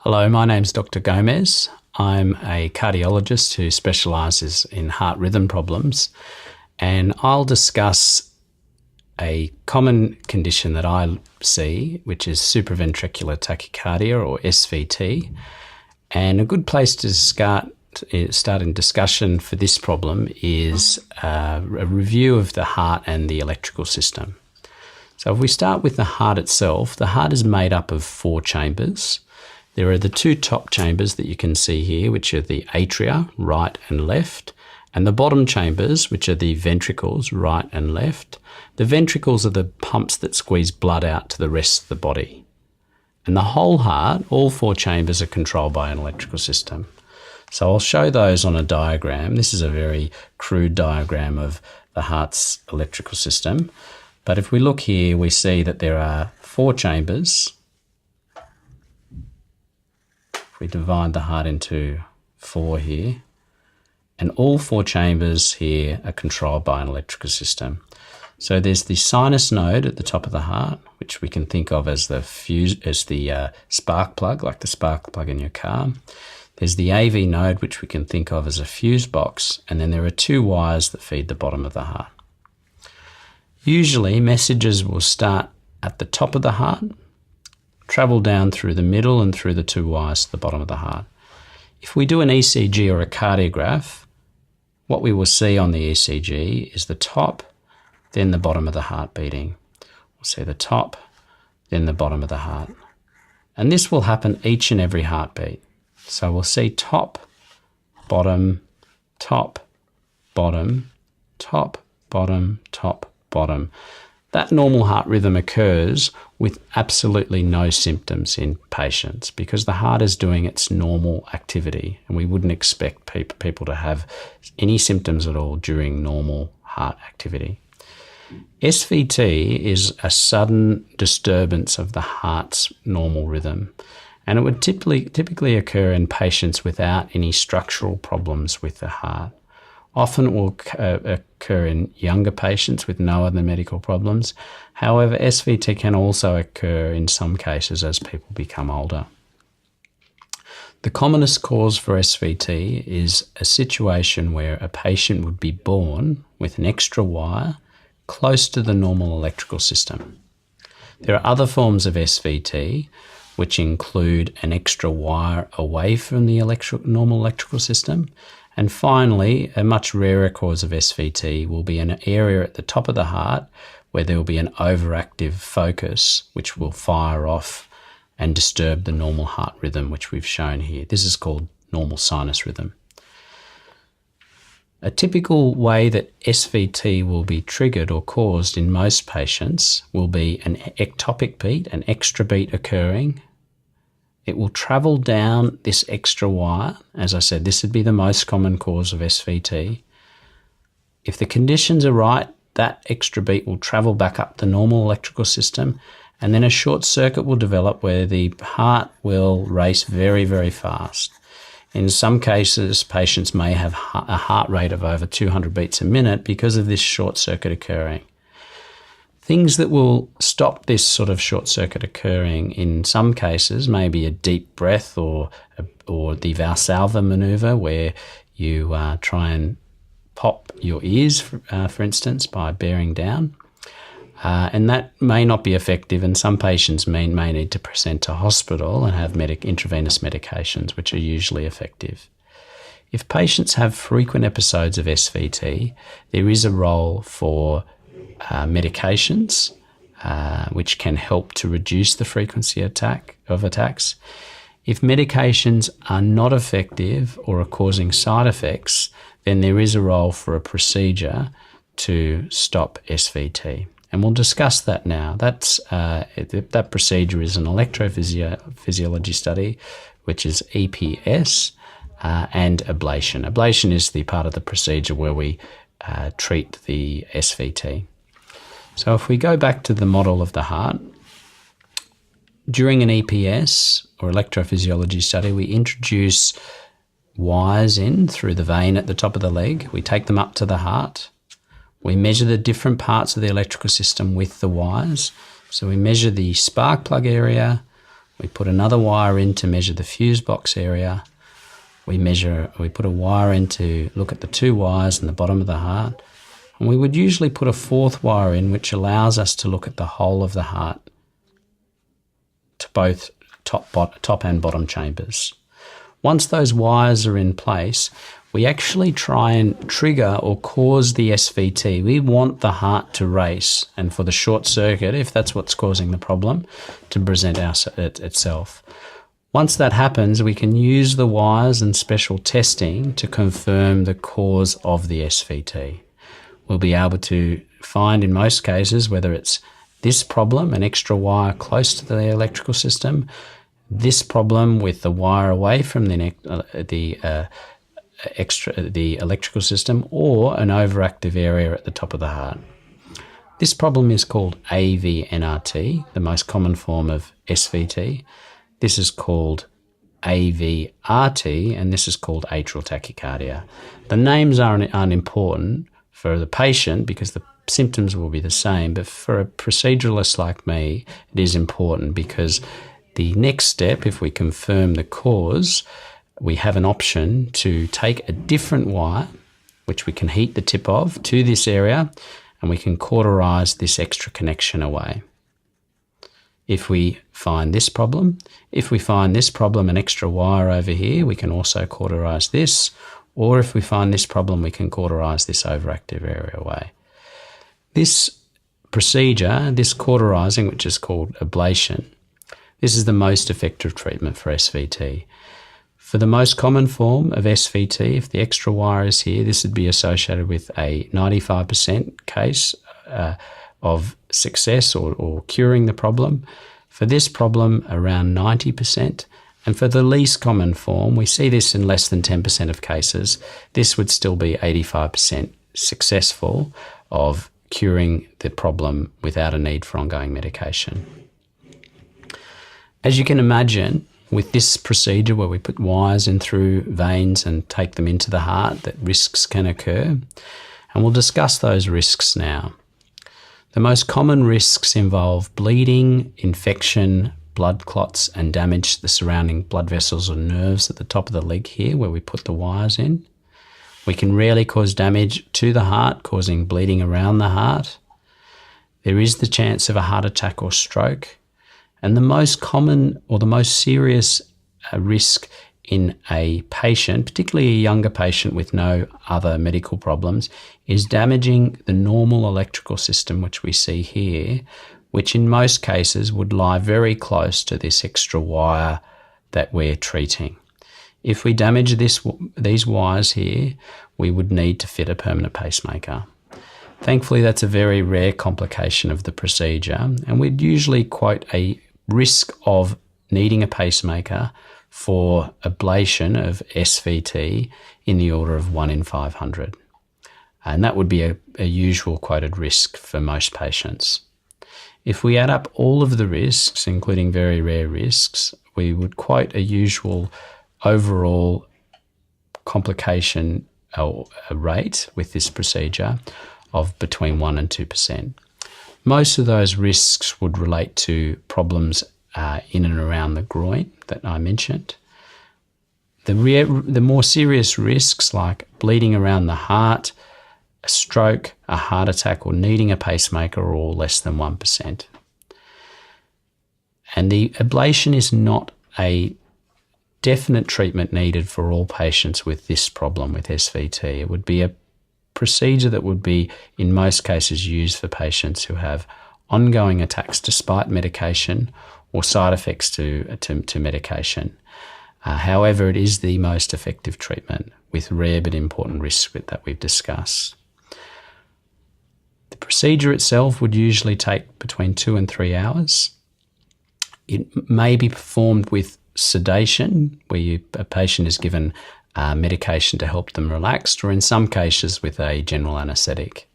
Hello, my name's Dr. Gomez. I'm a cardiologist who specialises in heart rhythm problems, and I'll discuss a common condition that I see, which is supraventricular tachycardia, or SVT. And a good place to start in discussion for this problem is a review of the heart and the electrical system. So if we start with the heart itself, the heart is made up of 4 chambers. There are the 2 top chambers that you can see here, which are the atria, right and left, and the bottom chambers, which are the ventricles, right and left. The ventricles are the pumps that squeeze blood out to the rest of the body. And the whole heart, all 4 chambers, are controlled by an electrical system. So I'll show those on a diagram. This is a very crude diagram of the heart's electrical system. But if we look here, we see that there are 4 chambers. If we divide the heart into 4 here, and all 4 chambers here are controlled by an electrical system. So there's the sinus node at the top of the heart, which we can think of as the spark plug, like the spark plug in your car. There's the AV node, which we can think of as a fuse box, and then there are 2 wires that feed the bottom of the heart. Usually, messages will start at the top of the heart, travel down through the middle and through the 2 wires to the bottom of the heart. If we do an ECG or a cardiograph, what we will see on the ECG is the top, then the bottom of the heart beating. We'll see the top, then the bottom of the heart. And this will happen each and every heartbeat. So we'll see top, bottom, top, bottom, top, bottom, top, bottom. That normal heart rhythm occurs with absolutely no symptoms in patients because the heart is doing its normal activity, and we wouldn't expect people to have any symptoms at all during normal heart activity. SVT is a sudden disturbance of the heart's normal rhythm, and it would typically occur in patients without any structural problems with the heart. Often it will occur in younger patients with no other medical problems. However, SVT can also occur in some cases as people become older. The commonest cause for SVT is a situation where a patient would be born with an extra wire close to the normal electrical system. There are other forms of SVT which include an extra wire away from the normal electrical system. And finally, a much rarer cause of SVT will be an area at the top of the heart where there will be an overactive focus which will fire off and disturb the normal heart rhythm, which we've shown here. This is called normal sinus rhythm. A typical way that SVT will be triggered or caused in most patients will be an ectopic beat, an extra beat occurring. It will travel down this extra wire. As I said, this would be the most common cause of SVT. If the conditions are right, that extra beat will travel back up the normal electrical system, and then a short circuit will develop where the heart will race very, very fast. In some cases, patients may have a heart rate of over 200 beats a minute because of this short circuit occurring. Things that will stop this sort of short circuit occurring in some cases may be a deep breath or the Valsalva maneuver, where you try and pop your ears, for instance, by bearing down. And that may not be effective, and some patients may need to present to hospital and have intravenous medications, which are usually effective. If patients have frequent episodes of SVT, there is a role for medications, which can help to reduce the frequency of attacks. If medications are not effective or are causing side effects, then there is a role for a procedure to stop SVT. And we'll discuss that now. That procedure is an electrophysiology study, which is EPS, and ablation. Ablation is the part of the procedure where we treat the SVT. So if we go back to the model of the heart, during an EPS or electrophysiology study, we introduce wires in through the vein at the top of the leg. We take them up to the heart. We measure the different parts of the electrical system with the wires. So we measure the spark plug area, We put another wire in to measure the fuse box area. We put a wire in to look at the 2 wires in the bottom of the heart. And we would usually put a 4th wire in, which allows us to look at the whole of the heart, to both top and bottom chambers. Once those wires are in place, we actually try and trigger or cause the SVT. We want the heart to race and for the short circuit, if that's what's causing the problem, to present itself. Once that happens, we can use the wires and special testing to confirm the cause of the SVT. We'll be able to find in most cases whether it's this problem, an extra wire close to the electrical system, this problem with the wire away from the electrical system, or an overactive area at the top of the heart. This problem is called Avnrt, the most common form of SVT. This is called Avrt, and this is called atrial tachycardia. The names aren't important for the patient because the symptoms will be the same, but for a proceduralist like me, it is important because the next step, if we confirm the cause, we have an option to take a different wire, which we can heat the tip of, to this area, and we can cauterize this extra connection away. If we find this problem, an extra wire over here, we can also cauterize this, or if we find this problem, we can cauterize this overactive area away. This procedure, this cauterizing, which is called ablation, this is the most effective treatment for SVT. For the most common form of SVT, if the extra wire is here, this would be associated with a 95% case of success or curing the problem. For this problem, around 90%. And for the least common form, we see this in less than 10% of cases. This would still be 85% successful of curing the problem without a need for ongoing medication. As you can imagine, with this procedure where we put wires in through veins and take them into the heart, that risks can occur. And we'll discuss those risks now. The most common risks involve bleeding, infection, blood clots, and damage to the surrounding blood vessels or nerves at the top of the leg here where we put the wires in. We can rarely cause damage to the heart, causing bleeding around the heart. There is the chance of a heart attack or stroke. And the most common or the most serious risk in a patient, particularly a younger patient with no other medical problems, is damaging the normal electrical system, which we see here, which in most cases would lie very close to this extra wire that we're treating. If we damage these wires here, we would need to fit a permanent pacemaker. Thankfully, that's a very rare complication of the procedure, and we'd usually quote a risk of needing a pacemaker for ablation of SVT in the order of 1 in 500. And that would be a usual quoted risk for most patients. If we add up all of the risks, including very rare risks, we would quote a usual overall complication rate with this procedure of between 1 and 2%. Most of those risks would relate to problems in and around the groin that I mentioned. The more serious risks like bleeding around the heart, a stroke, a heart attack, or needing a pacemaker are all less than 1%. And the ablation is not a definite treatment needed for all patients with this problem, with SVT. It would be a procedure that would be, in most cases, used for patients who have ongoing attacks despite medication or side effects to medication. However, it is the most effective treatment with rare but important risks that we've discussed. The procedure itself would usually take between 2 and 3 hours. It may be performed with sedation, where a patient is given medication to help them relax, or in some cases with a general anaesthetic.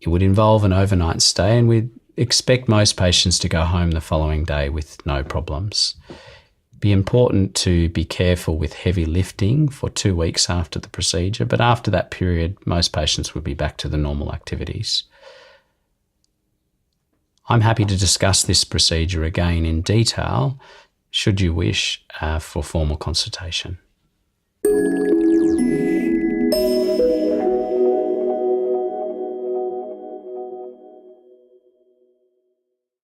It would involve an overnight stay, and we'd expect most patients to go home the following day with no problems. It'd be important to be careful with heavy lifting for 2 weeks after the procedure, but after that period, most patients would be back to the normal activities. I'm happy to discuss this procedure again in detail should you wish for formal consultation.